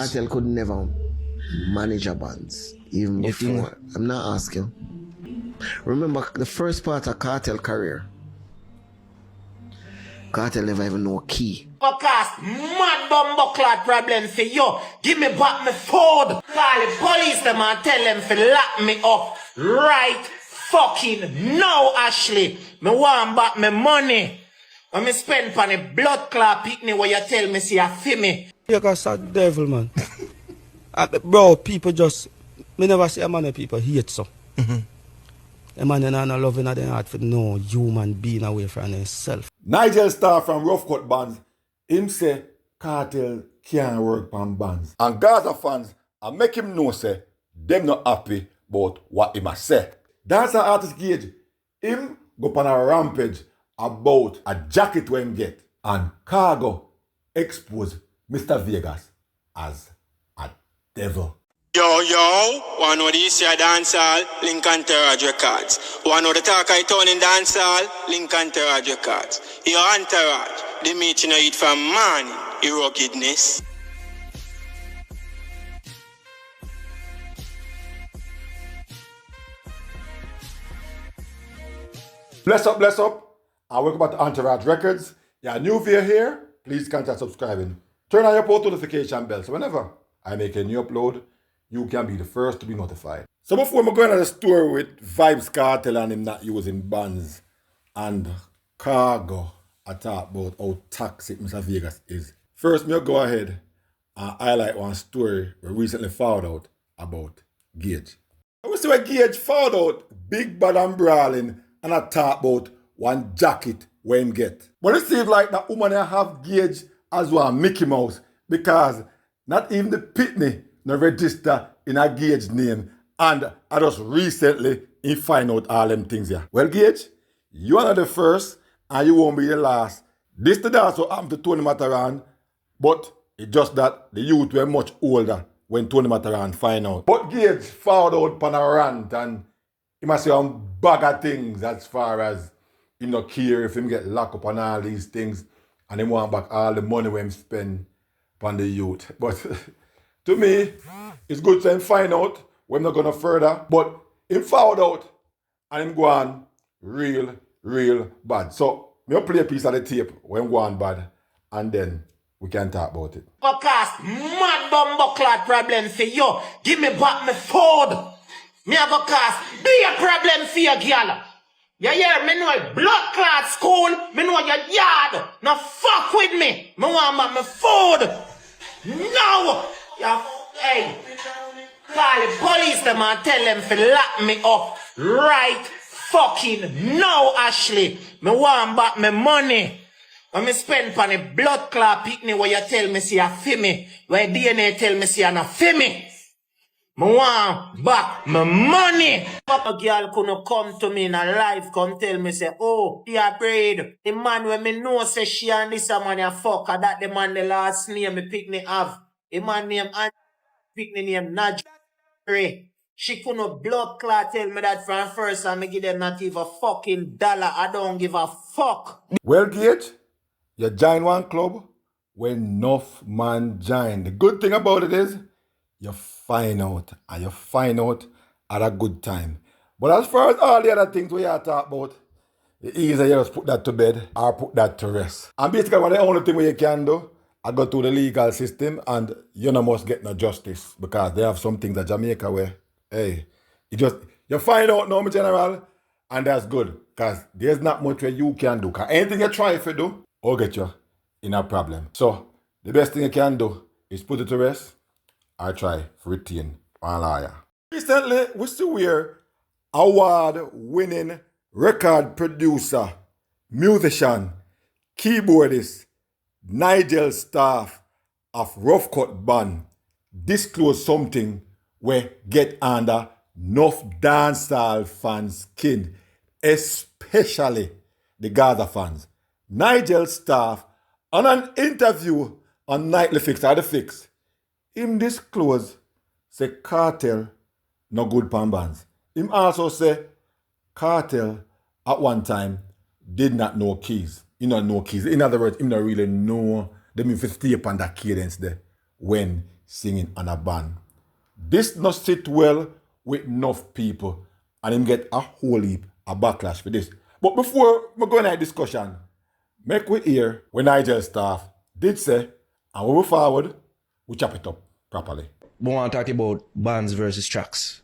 Kartel could never manage a bands, even before. I'm not asking. Remember the first part of Kartel career. Kartel never even know key. Podcast, mad bumbleclad problem for you. Give me back my phone. Call the police them and tell them to lock me up. Right fucking now, Ashley. Me want back my money. When me spend on a blood clot picnic where you tell me see a fee me. You got a devil, man. Bro, people just... Me never see a man of people hate so. A man is not loving at their heart for no human being away from himself. Nigel Star from Rough Cut Bands, him say Kartel can't work on bands. And Gaza fans, I make him know say, them not happy about what him a say. That's an artist Gage. Him go on a rampage about a jacket when get. And Cargo expose Mr. Vegas as a devil. Yo, one of these here dancehall, Lincoln Terrage Records. One of the talk I turn in dancehall, Lincoln Terrage Records. Your entourage, the meat you know eat from money, your ruggedness. Bless up, and welcome back to Entourage Records. You're new via here, please consider subscribing. Turn on your post notification bell so whenever I make a new upload, you can be the first to be notified. So before we go into the story with Vybz Kartel and him not using bands and Cargo, I talk about how toxic Mr. Vegas is. First, me go ahead and highlight one story we recently found out about Gage. We see where Gage found out big bad and brawling and I talk about one jacket when him get. But it seems like that woman have Gage as one Mickey Mouse because not even the pitney no register in a Gage name, and I just recently he find out all them things here. Well, Gage, you are not the first and you won't be the last. This did also happen to Tony Mataran, but it's just that the youth were much older when Tony Mataran find out. But Gage found out on a rant and he must say a bag of things as far as he not care if him get locked up on all these things and he want back all the money when him spend on the youth. But to me, it's good to him find out when not gonna further, but him found out and him go on real bad. So, me play a piece of the tape when him go on bad and then we can talk about it. Podcast, mad bumbleclad problem for you. Give me back my phone. Me have a cast, be a problem for you, girl. You hear me know blood clot school, me know your yard. Now fuck with me. Me want back my phone. No! Hey, call the police them and tell them to lock me up right fucking now, Ashley. Me want back my money. When me spend on a blood clot picnic where you tell me see a fee me, where DNA tell me see a no fee me. Me want back my money. A girl couldn't come to me in a live, come tell me say, oh, he afraid. The man when me know say she and this a man a fuck, that the man the last name me picnic have. A man named Andy, picnic name Naj. She couldn't blood clot tell me that from first and me give them not even fucking dollar. I don't give a fuck. Well, Gage, you join one club when enough man join. The good thing about it is you find out and you find out at a good time. But as far as all the other things we are talking about, the easier you just put that to bed or put that to rest. And basically what the only thing you can do, I go to the legal system and you no must get no justice because they have some things at Jamaica where, hey, you find out now, my general, and that's good because there's not much where you can do. Because anything you try to do, will get you in a problem. So the best thing you can do is put it to rest or try to retain one lawyer. Recently, we still hear award-winning record producer, musician, keyboardist, Nigel Staff of Rough Cut Band disclose something where get under enough dancehall fans' skin, especially the Gaza fans. Nigel Staff, on an interview on Nightly Fix or The Fix, him disclose say Kartel no good pan bands. Him also say Kartel at one time did not know keys. He not know keys. In other words, him not really know them if stay upon that cadence there when singing on a band. This not sit well with enough people and him get a whole heap of backlash for this. But before we go in that discussion, make we hear when Nigel staff did say, and we move forward, we chop it up properly. We want to talk about bands versus tracks.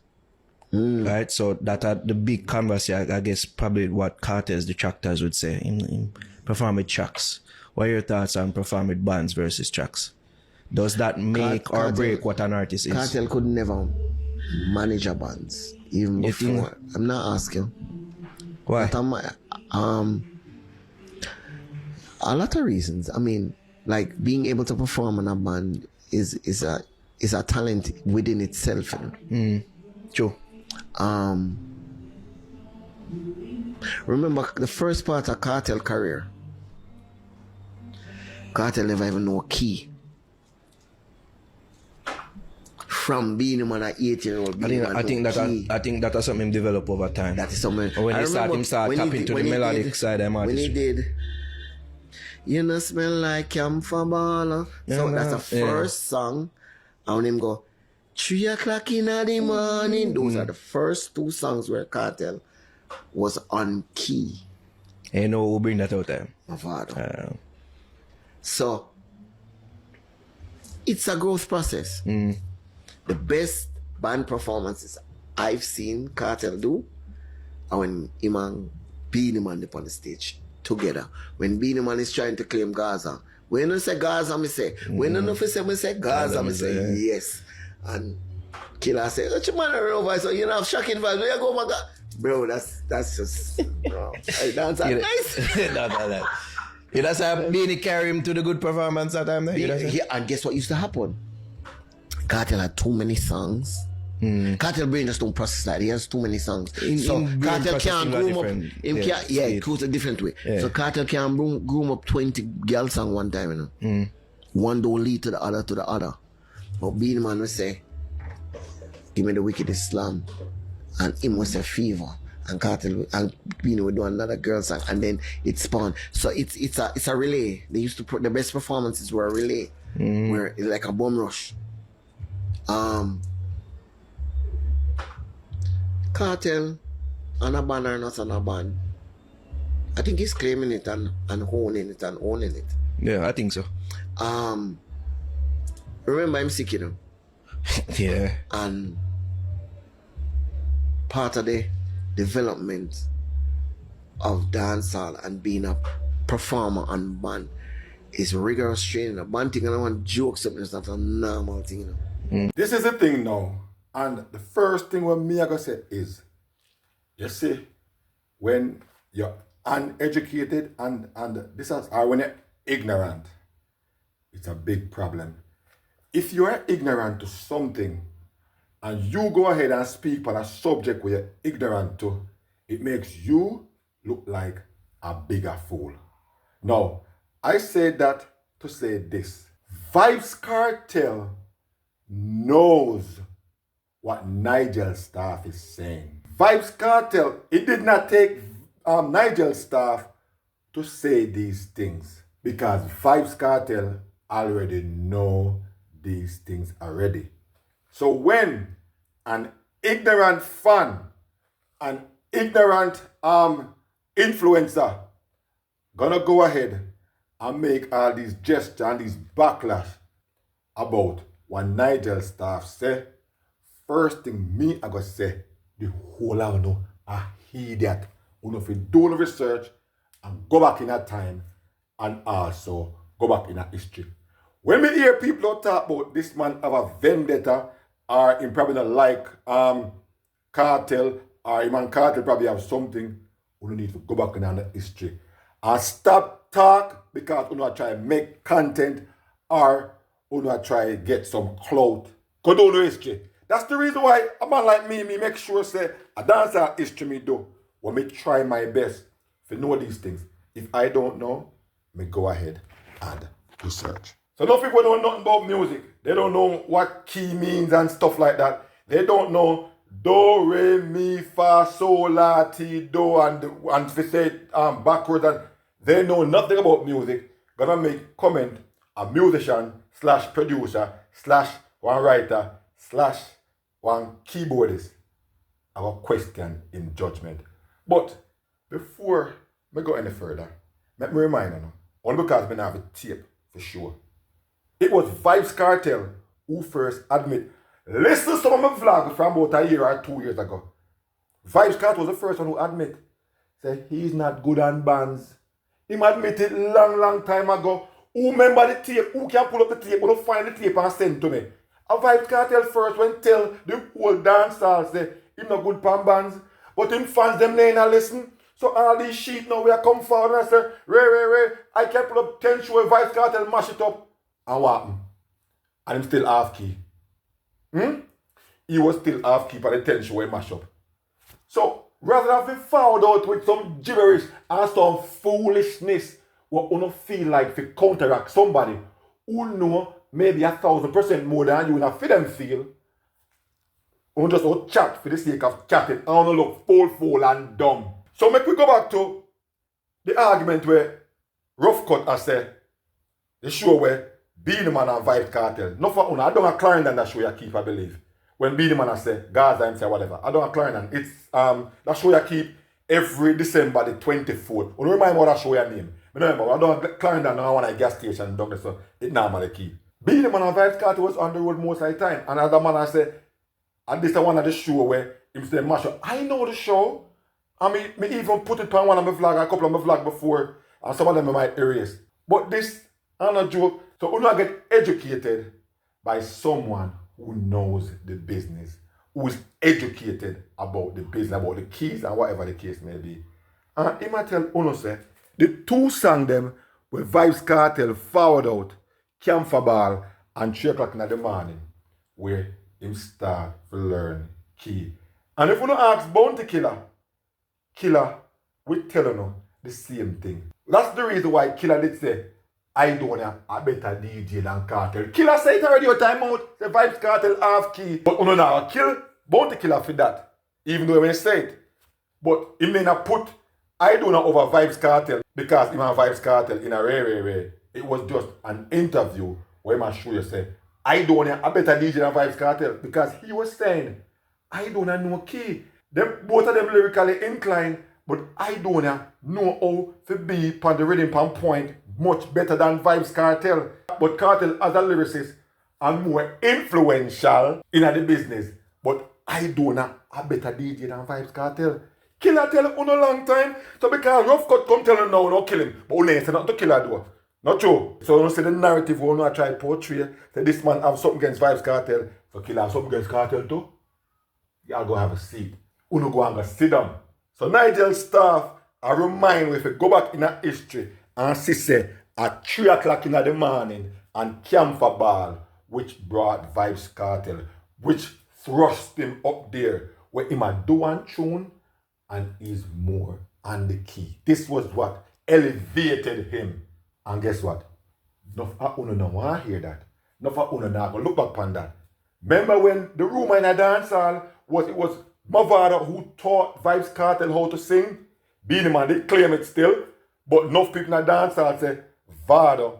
Right? So that are the big canvas, I guess probably what Kartel's detractors would say in perform with tracks. What are your thoughts on perform with bands versus tracks? Does that make or break what an artist is? Kartel could never manage a band, even You think- before. I'm not asking. Why? But a lot of reasons. I mean, like being able to perform in a band is a talent within itself. You know? True. Remember the first part of Kartel career. Kartel never even know a key. From being him on an 8-year-old. I think that is something develop over time. That is something. But when I he start remember tap when into the melodic side of when he artistry. did, you know, smell like camphor baller. So that's the first song. And him go, 3 o'clock in the morning. Those are the first 2 songs where Kartel was on key. And you know who bring that out there? My father. So it's a growth process. The best band performances I've seen Kartel do are when him and Beenie Man up on the stage together. When Beenie Man is trying to claim Gaza. When you say Gaza, me say. When you know if you say Gaza, me say yes. And Killer say, "What you man around voice? So you know shocking vibes. Where you go, my God?" Bro, that's just bro. I dance that nice. No. You just have Beanie carry him to the good performance that time there? Yeah, and guess what used to happen? Kartel had too many songs. Kartel brain just don't process that. He has too many songs. So in brain Kartel can't processing a groom up. different- Him yeah, can't, yeah, speed. it goes a different way. Yeah. So Kartel can't groom up 20 girl song one time, you know. One don't lead to the other. But Beenie Man will say, "Give me the wicked Islam," and him will say Fever. And Kartel and Beenie would do another girl song, and then it spawned. So it's a relay. They used to the best performances were a relay, where it's like a bomb rush. Kartel on a band or not on a band, I think he's claiming it and owning it. Yeah, I think so. Remember him sick, you know, Yeah. and part of the development of dancehall and being a performer on band is rigorous training. A band thing, I don't want jokes, something is not a normal thing, you know. This is the thing now. And the first thing what me I gonna say is, you see, when you're uneducated and this is, or when you're ignorant, it's a big problem. If you are ignorant to something and you go ahead and speak on a subject where you're ignorant to, it makes you look like a bigger fool. Now, I say that to say this. Vibes Kartel knows what Nigel Staff is saying. Vibes Kartel, it did not take Nigel Staff to say these things because Vibes Kartel already know these things already. So when an ignorant fan, an ignorant influencer gonna go ahead and make all these gestures and these backlash about what Nigel Staff say, first thing me I gotta say, the whole of you are idiot. You know, if you do the research and go back in that time and also go back in that history. When we hear people talk about this man have a vendetta or him probably not like Kartel or him and Kartel probably have something, we need to go back in that history. And stop talk because we try to make content or we try to get some clout. Go down the history. That's the reason why a man like me make sure say a dancer history me do. When me try my best to know these things. If I don't know, me go ahead and research. So no people don't know nothing about music. They don't know what key means and stuff like that. They don't know do, re, mi, fa, sol, la, ti, do, and if they say it backwards, and they know nothing about music. Gonna make comment a musician / producer / one writer slash one keyboardist have a question in judgment. But before we go any further, let me remind you, only because we have a tape for sure. It was Vibes Kartel who first admit, listen to some of my vlogs from about a year or 2 years ago. Vibes Kartel was the first one who admit, say he's not good on bands. He admitted long time ago. Who remember the tape? Who can pull up the tape? Who find the tape and send to me? A Vibes Kartel first when tell the whole dance hall say him not good pan bands, but him fans them they not listen. So all these sheep now we are come forward and say, Ray, I can pull up 10 show Vibes Kartel mash it up. And what happened? And him still half key. He was still half key for the 10 show mash up. So rather than be found out with some gibberish and some foolishness, what you feel like to counteract somebody who know maybe 1,000% more than you and for them feel, you just don't chat for the sake of chatting and don't look fool and dumb. So make we go back to the argument where Rough Cut has said the show where Beenie Man and Vibes Kartel. Not for I don't have client on that show you keep, I believe. When Beenie Man has said Gaza and say whatever. I don't have client on. It's that show you keep every December the 24th. You remind me what that show your name. Remember, I don't have client on one at a gas station down there, so it normally keep. Beenie Man and Vibes Kartel was on the road most of the time. And another man I said, and this is one of the show where him say mash up. I know the show. I mean, me even put it on one of my vlogs, a couple of my vlogs before, and some of them I might erase. But this, I'm not joke. So you not get educated by someone who knows the business, who is educated about the business, about the keys and whatever the case may be. And he might tell Uno say, the two songs them where Vibes Kartel forward out, Camphor Ball and 3 o'clock in the morning, where him start to learn key. And if you don't ask Bounty Killer will tell you the same thing. That's the reason why Killer did say, I don't have a better DJ than Kartel. Killer say it already your time out, the Vibes Kartel half key. But you know kill Bounty Killer for that. Even though he say it. But he may not put I don't know over Vibes Kartel because he have Vibes Kartel in a rare. It was just an interview where he show you say, I don't have a better DJ than Vibes Kartel because he was saying, I don't have no key. Both of them lyrically inclined, but I don't know how to be on the rhythm point much better than Vibes Kartel. But Kartel as a lyricist and more influential in the business. But I don't have a better DJ than Vibes Kartel. Killer tell him on a long time. So because Rough Cut come tell him now, no kill him. But you ain't say not to Killer though. Not true. So you see the narrative we I try to portray that this man have something against Vibes Kartel. So Killer have something against Kartel too. Y'all go have a seat. You go and go sit down. So Nigel staff, I remind you if you go back in a history and see say at 3 o'clock in the morning and Camphor Ball, which brought Vibes Kartel, which thrust him up there, where him a do one tune and is more on the key. This was what elevated him. And guess what? Enough of you don't want to hear that. Enough of you not going to look back on that. Remember when the room in a dance hall it was Mavada who taught Vibes Kartel how to sing? Beenie Man did claim it still, but enough people in the dance hall say, Vada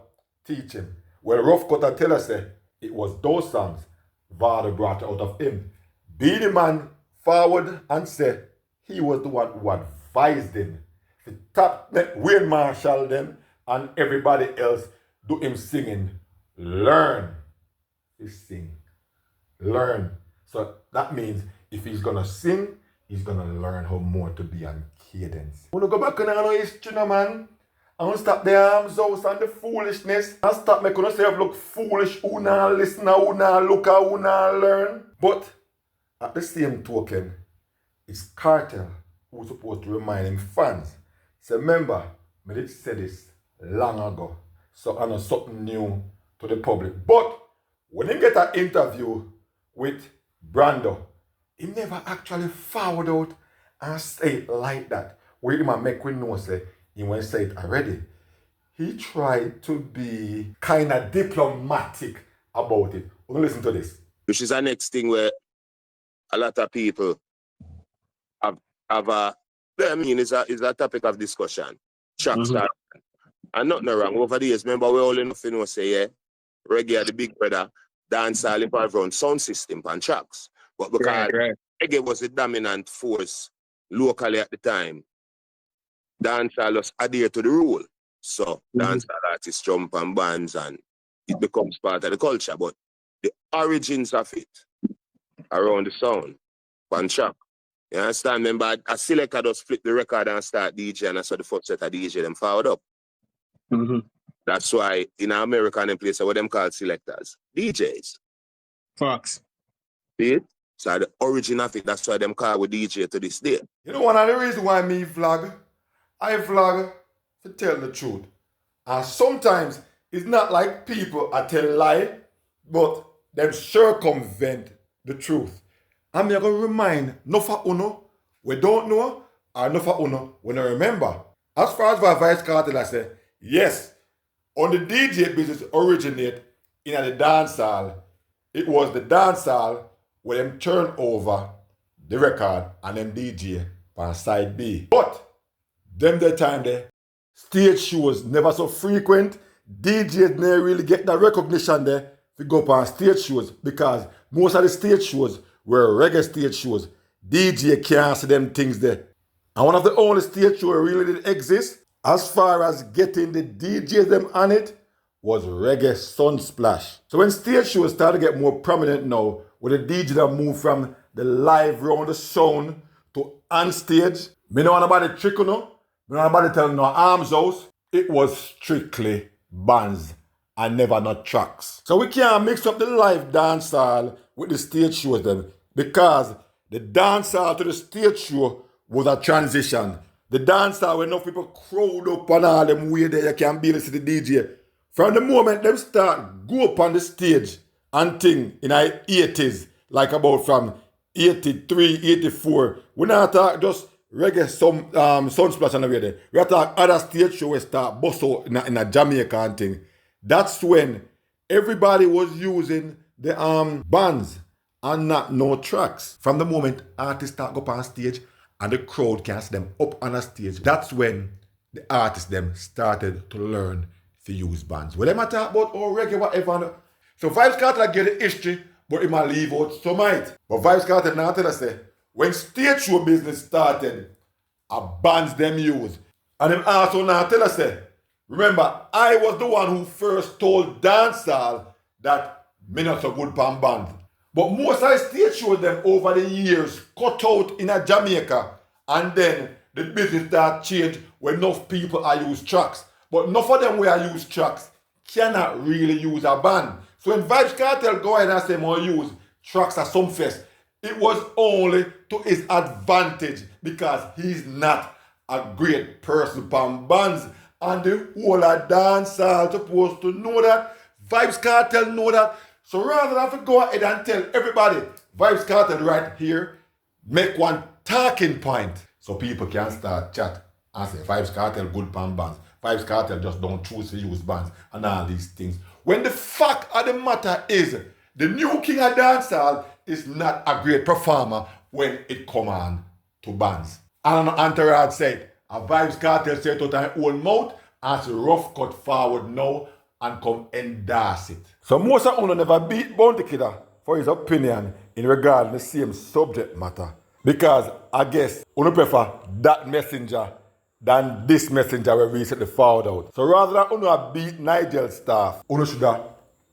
teach him. Well, Rough Cut tell us say, it was those songs Vada brought out of him. Beenie Man forward and said he was the one who advised him. The top Wayne Marshall them and everybody else do him singing. Learn. He sing. Learn. So that means if he's gonna sing, he's gonna learn how more to be on cadence. Wanna go back on history now, man? I wanna stop the arms out and the foolishness. And stop making yourself look foolish. Who not listen, who not look, who not learn. But at the same token, it's Kartel who's supposed to remind him fans. So remember, I did say this long ago. So I know something new to the public. But when he get an interview with Brando, he never actually forward out and say it like that. Where he might make we know say he won't say it already. He tried to be kind of diplomatic about it. We'll listen to this. Which is the next thing where a lot of people have a, I mean, is a topic of discussion. Tracks that, and nothing wrong. Over the years, remember we all enough, say, yeah, reggae are the big brother. dancehall involved around sound system and tracks. But because reggae was the dominant force locally at the time, dancehall was adhere to the rule. So dancehall artists jump and bands and it becomes part of the culture. But the origins of it around the sound, and track. You understand? Remember, a selector just flip the record and start DJ, and that's what the first set of DJ them forward up. That's why in America and in places what them call selectors, DJs. Facts. See it? So the origin of it, that's why them call with DJ to this day. You know one of the reasons why me vlog? I vlog to tell the truth. And sometimes it's not like people are telling lie, but them circumvent the truth. I'm going to remind no for uno, we don't know, or no for uno, we don't remember. As far as Vice Kartel, I say, yes, on the DJ business originate in the dancehall, it was the dancehall where them turn over the record and them DJ on side B. But them the time there, stage shows never so frequent. DJs never really get that recognition there to go up on stage shows because most of the stage shows were reggae stage shows. DJ can't see them things there. And one of the only stage shows really did exist as far as getting the DJs them on it was Reggae Sunsplash. So when stage shows started to get more prominent now, with the DJ that moved from the live round the sound to on stage, me know nobody trick you know, me know nobody tell no arms house, it was strictly bands and never not tracks. So we can't mix up the live dancehall with the stage shows them because the dancehall to the stage show was a transition. The dancehall where enough people crowd up on all them way there you can barely see the DJ. From the moment them start go up on the stage and thing in the 80s, like about from 83, 84, we not talk just reggae Sunsplash and the way there. We talk other stage show where start bust out in a Jamaica and thing. That's when everybody was using the bands and not no tracks. From the moment artists start go up on stage and the crowd can see them up on a stage, that's when the artists them started to learn to use bands. Well, they might talk about reggae, whatever. So Vybz Kartel get the history, but he might leave out some might. But Vybz Kartel now tell us say, when stage show business started, a bands them use. And him also now tell us say, remember, I was the one who first told dancehall that me not so good pan band. But most of the stage shows them over the years cut out in a Jamaica, and then the business start change when enough people are use tracks. But enough of them where use tracks cannot really use a band. So when Vybz Kartel go ahead and say more use tracks at some fest, it was only to his advantage because he's not a great person pan bands. And the whole of dancehall supposed to know that. Vybz Kartel know that. So rather than have to go ahead and tell everybody, Vybz Kartel right here, make one talking point so people can start chat and say Vybz Kartel good pan bands. Vybz Kartel just don't choose to use bands and all these things. When the fact of the matter is, the new king of dancehall is not a great performer when it come on to bands. And Entourage said, a Vybz Kartel said to their own mouth, as a rough cut forward now and come endorse it. So most of you never beat Bounty Killer for his opinion in regard to the same subject matter. Because I guess you prefer that messenger than this messenger we recently found out. So rather than you beat Nigel's staff, you should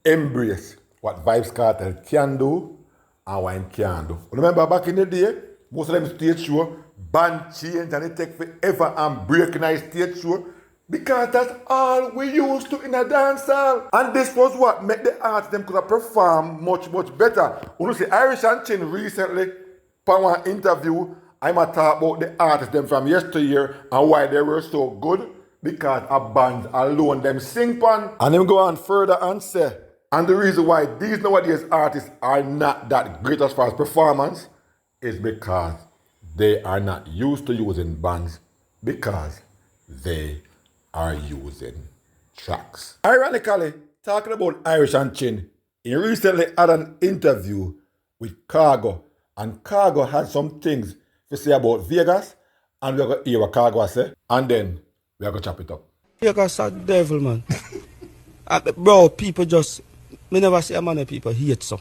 embrace what Vybz Kartel can do and what he can do. You remember back in the day, most of them stage show, band change and it take forever and break in a stage show because that's all we used to in a dancehall. And this was what made the artists them could have performed much, much better. You see, Irish and Chin recently, for one interview, I'm going to talk about the artists them from yesteryear and why they were so good because a band alone them sing pan. And them go on further and say, and the reason why these nowadays artists are not that great as far as performance is because they are not used to using bands because they are using tracks. Ironically, talking about Irish and Chin, he recently had an interview with Cargo, and Cargo had some things to say about Vegas, and we're going to hear what Cargo say, and then we're going to chop it up. Vegas a devil, man. Bro, people just Me never see a man of people hate so.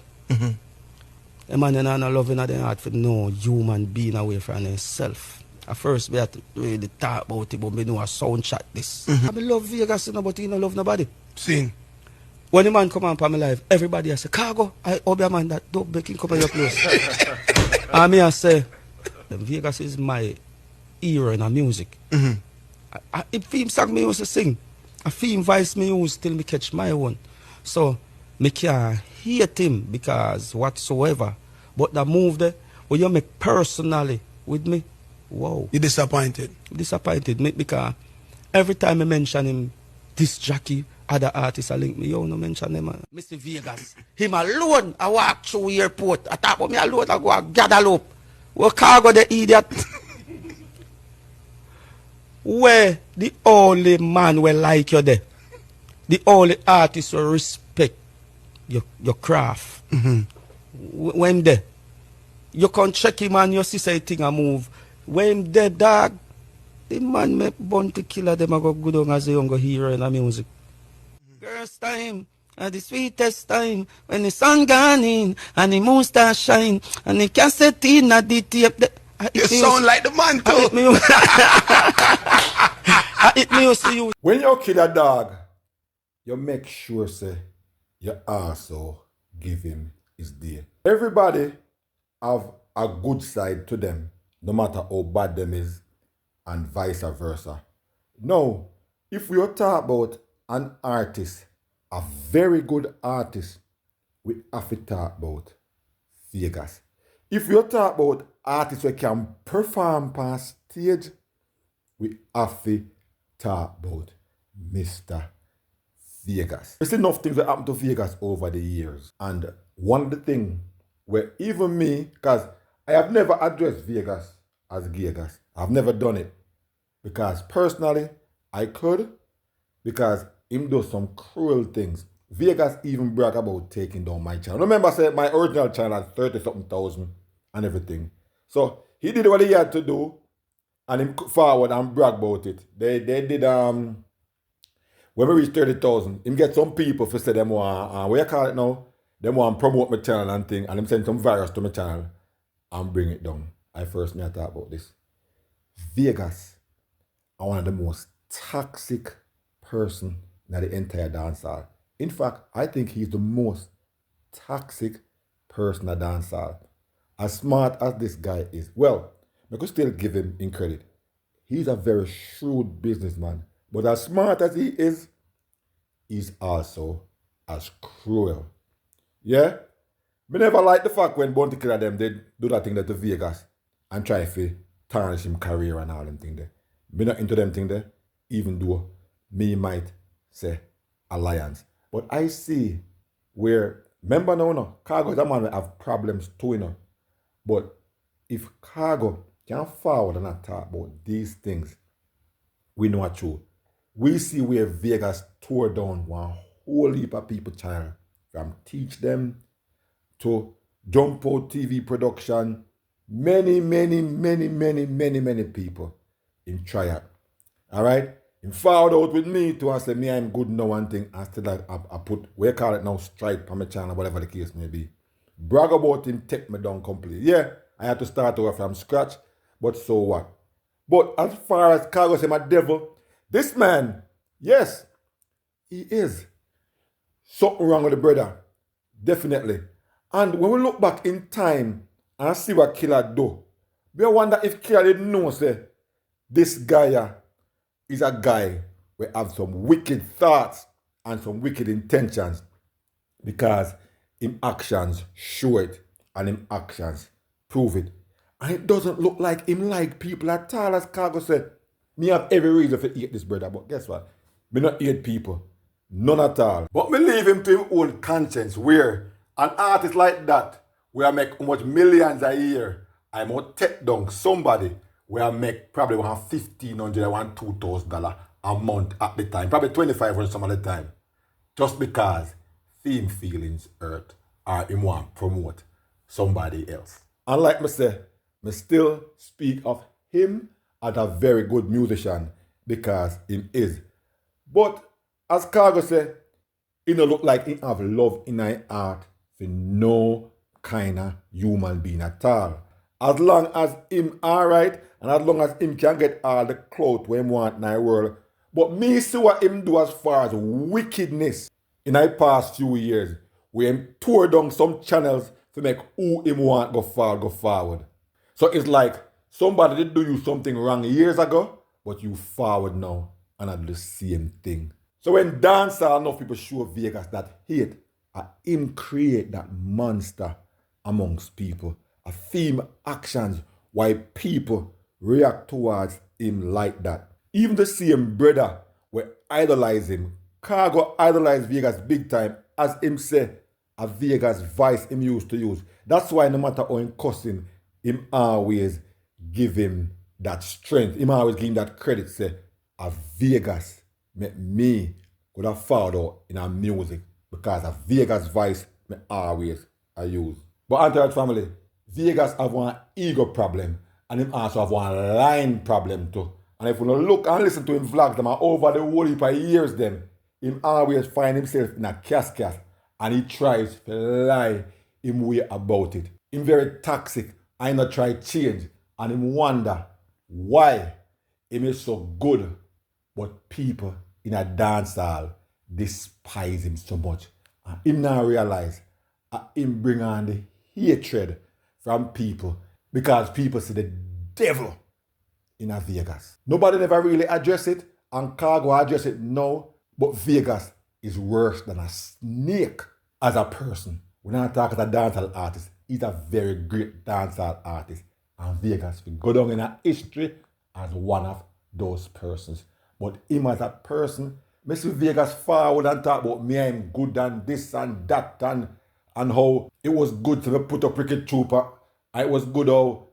A man and not loving at their heart for no human being away from himself. At first, we had to really talk about it, but me know a sound chat this. I love Vegas, you know, but he don't love nobody. Sing. When the man come on for my life, everybody I say, Cargo, I hope your man that don't make him come on your place. And me I say, Vegas is my hero in the music. If him song me used to sing, a theme voice me use till me catch my one. So me can't hate him because whatsoever. But the move there, what you make personally with me, wow. You disappointed? Disappointed me because every time I mention him, this Jackie, other artists I link me, yo, no mention him. Mr. Vegas, him alone, I walk through airport, I talk about me alone, I go and gather up. What Cargo the idiot? Where the only man will like you there, the only artist will respect your craft. When there, you can check him and you see say thing a move. When there, dog, the man make bounty killer them a go good on as a younger hero in the music. Girls time, at the sweetest time, when the sun gone in and the moon start shine and the cassette in at the tape. You sound like the man too. When you kill a dog, you make sure say you also give him his day. Everybody have a good side to them, no matter how bad them is, and vice versa. Now, if we talk about an artist, a very good artist, we have to talk about Vegas. If you talk about artists who can perform on stage, we have to talk about Mr. Vegas. There's enough things that happened to Vegas over the years. And one of the things where even me, because I have never addressed Vegas as Vegas. I've never done it. Because personally, I could, because him does some cruel things. Vegas even brag about taking down my channel. Remember I said my original channel had 30-something thousand and everything. So he did what he had to do and him forward and brag about it. They did when we reached 30,000, him get some people for say them want what you call it now? Them want promote my channel and thing and him send some virus to my channel and bring it down. I first need to talk about this. Vegas are one of the most toxic person in the entire dancehall. In fact, I think he's the most toxic person in dancehall. As smart as this guy is, well, I could still give him in credit. He's a very shrewd businessman. But as smart as he is, he's also as cruel. Yeah? Me never like the fact when Bounty Killer them they do that thing there to Vegas and try to tarnish him career and all them thing there. Me not into them thing there, even though me might say alliance. But I see where, remember now, no, Cargo is a man will have problems too, you know. But if Cargo can forward and not talk about these things, we know it's true. We see where Vegas tore down one whole heap of people channel, from Teach Them to Jump Out TV production, many people in trial. All right? He followed out with me to say me I'm good now one thing and still I put, we call it now, stripe on my channel, whatever the case may be. Brag about him, take me down completely. Yeah, I had to start over from scratch, but so what? But as far as Cargo say my devil, this man, yes, he is. Something wrong with the brother. Definitely. And when we look back in time and see what Killer do, we wonder if Killer didn't know say this guy is a guy who have some wicked thoughts and some wicked intentions, because him actions show it and him actions prove it. And it doesn't look like him like people at all, as Cargo said. Me have every reason to hate this brother, but guess what? Me not hate people. None at all. But me leave him to his own conscience, where an artist like that, where I make how much millions a year, I must take down somebody where I make probably $1,500, $2,000 a month at the time, probably $2,500 some of the time, just because theme feelings hurt or him want to promote somebody else. And like me say, me still speak of him as a very good musician because him is. But as Cargo say, It don't look like he have love in his heart for no kind of human being at all. As long as him alright, and as long as him can get all the clout we want in the world. But me see what him do as far as wickedness in the past few years, where him tore down some channels to make who him want go forward. So it's like somebody did do you something wrong years ago, but you forward now and I do the same thing. So when dancehall enough people show Vegas that hate, him create that monster amongst people. A theme actions why people react towards him like that. Even the same brother will idolize him. Cargo idolize Vegas big time, as him say a Vegas vice him used to use. That's why no matter how him cussing, him always give him that strength. Him always give him that credit, say, a Vegas make me could have followed out in our music because a Vegas vice me always I use. But Entourage family, Vegas have one ego problem and him also have one line problem too. And if you look and listen to him vlogs them over the whole heap of years them, him always find himself in a casket and he tries to lie him way about it. Him very toxic and not try change and him wonder why him is so good but people in a dance hall despise him so much. And him now realize him bring on the hatred from people because people see the devil in a Vegas. Nobody never really address it and Cargo address it now, but Vegas is worse than a snake as a person. When I talk as a dancehall artist, he's a very great dancehall artist. And Vegas will go down in a history as one of those persons. But him as a person, I see Vegas forward and talk about me, I'm good and this and that and how it was good to put up Cricket Trooper. It was good how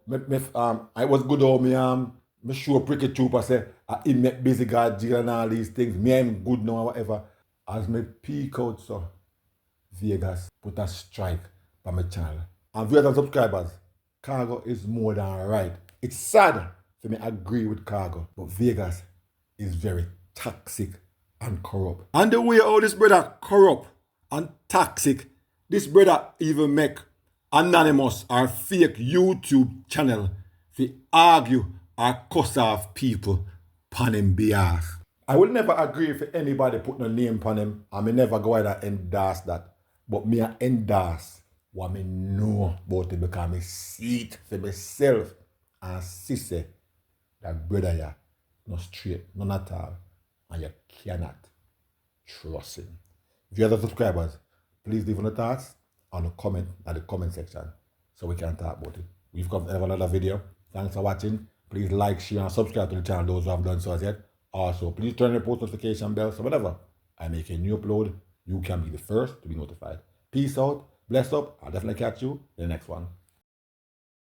me show Cricket Trooper say he make busy God jail and all these things. Me I'm good now or whatever. As me peek out so Vegas put a strike on my channel. And viewers and subscribers, Cargo is more than right. It's sad for me agree with Cargo, but Vegas is very toxic and corrupt. And the way how this brother corrupt and toxic, this brother even make anonymous or fake YouTube channel to argue or cuss off people on him behalf. I will never agree if anybody put no name on him and me never go ahead and endorse that. But me endorse what me know about it because me see it for myself and see say that brother here no straight, none at all, and you cannot trust him. If you are the subscribers, please leave your thoughts on the comment at the comment section so we can talk about it. We've come to another video. Thanks for watching. Please like, share, and subscribe to the channel, those who have done so as yet. Also, please turn on the post notification bell so whenever I make a new upload, you can be the first to be notified. Peace out, bless up, I'll definitely catch you in the next one.